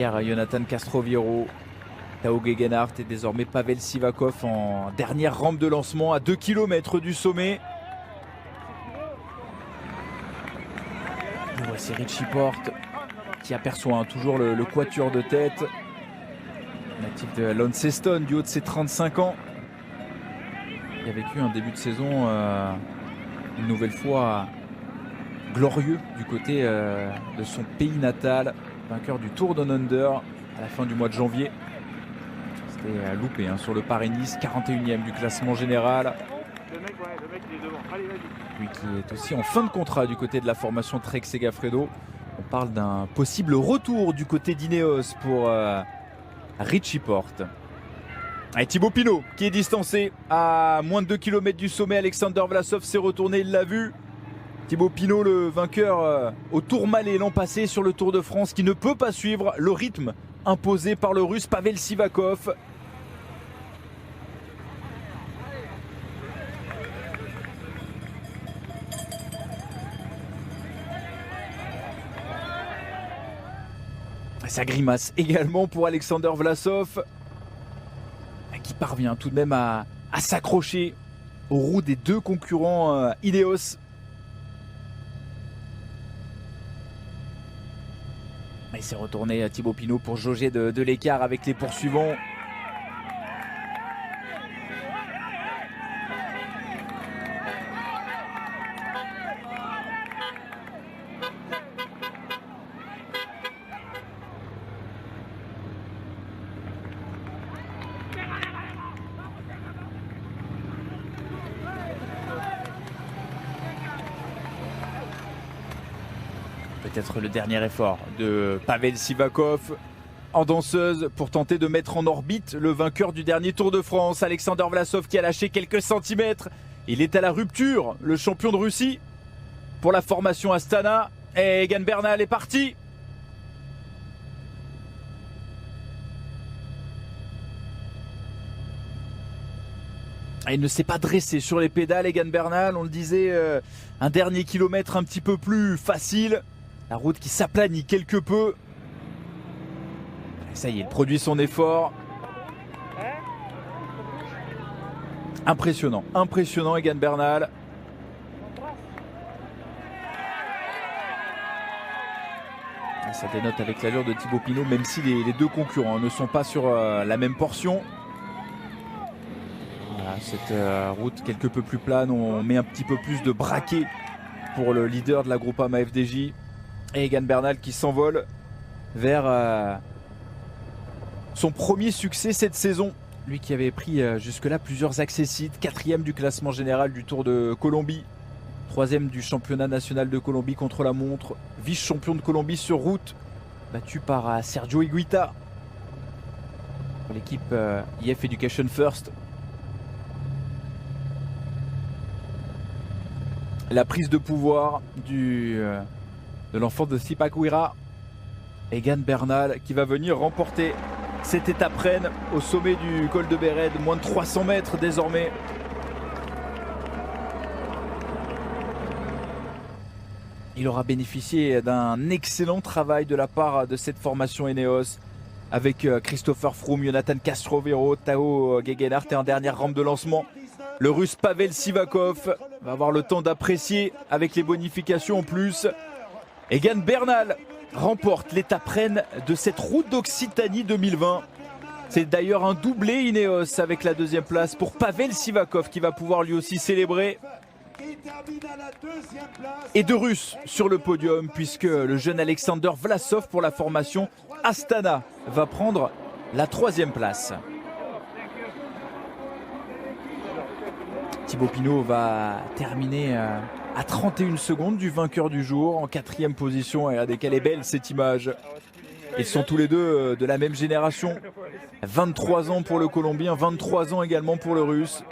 Jonathan Castroviro, Tao Gegenhardt et désormais Pavel Sivakov en dernière rampe de lancement à 2 km du sommet. Et voici Richie Porte qui aperçoit toujours le quatuor de tête. Natif de Launceston du haut de ses 35 ans. Il a vécu un début de saison une nouvelle fois glorieux du côté de son pays natal. Vainqueur du Tour Down Under à la fin du mois de janvier. C'était loupé sur le Paris-Nice, 41e du classement général. Lui qui est aussi en fin de contrat du côté de la formation Trek Segafredo. On parle d'un possible retour du côté d'Ineos pour Richie Porte. Et Thibaut Pinot qui est distancé à moins de 2 km du sommet. Alexander Vlasov s'est retourné, il l'a vu. Thibaut Pinot, le vainqueur au Tourmalet l'an passé sur le Tour de France, qui ne peut pas suivre le rythme imposé par le Russe Pavel Sivakov. Ça grimace également pour Alexander Vlasov, qui parvient tout de même à s'accrocher aux roues des deux concurrents Ineos. Il s'est retourné Thibaut Pinot pour jauger de l'écart avec les poursuivants. Peut-être le dernier effort de Pavel Sivakov en danseuse pour tenter de mettre en orbite le vainqueur du dernier Tour de France, Alexander Vlasov, qui a lâché quelques centimètres. Il est à la rupture, le champion de Russie pour la formation Astana. Et Egan Bernal est parti. Il ne s'est pas dressé sur les pédales, Egan Bernal. On le disait, un dernier kilomètre un petit peu plus facile. La route qui s'aplanit quelque peu. Et ça y est, il produit son effort. Impressionnant, impressionnant Egan Bernal. Et ça dénote avec l'allure de Thibaut Pinot, même si les deux concurrents ne sont pas sur la même portion. Voilà, cette route quelque peu plus plane, on met un petit peu plus de braquet pour le leader de la Groupama FDJ. Et Egan Bernal qui s'envole vers son premier succès cette saison. Lui qui avait pris jusque-là plusieurs accessites. 4e du classement général du Tour de Colombie. 3e du championnat national de Colombie contre la montre. Vice-champion de Colombie sur route. Battu par Sergio Higuita. Pour l'équipe IF Education First. La prise de pouvoir de l'enfant de Sipak Wira, Egan Bernal, qui va venir remporter cette étape reine au sommet du col de Béred, moins de 300 mètres désormais. Il aura bénéficié d'un excellent travail de la part de cette formation Ineos avec Christopher Froome, Jonathan Castroviro, Tao Gegenhardt et en dernière rampe de lancement, le Russe Pavel Sivakov va avoir le temps d'apprécier avec les bonifications en plus. Egan Bernal remporte l'étape reine de cette route d'Occitanie 2020. C'est d'ailleurs un doublé Ineos avec la 2e place pour Pavel Sivakov qui va pouvoir lui aussi célébrer. Et deux Russes sur le podium puisque le jeune Alexander Vlasov pour la formation Astana va prendre la 3e place. Thibaut Pinot va terminer à 31 secondes du vainqueur du jour en 4e position. Et regardez qu'elle est belle cette image. Ils sont tous les deux de la même génération. 23 ans pour le Colombien, 23 ans également pour le Russe.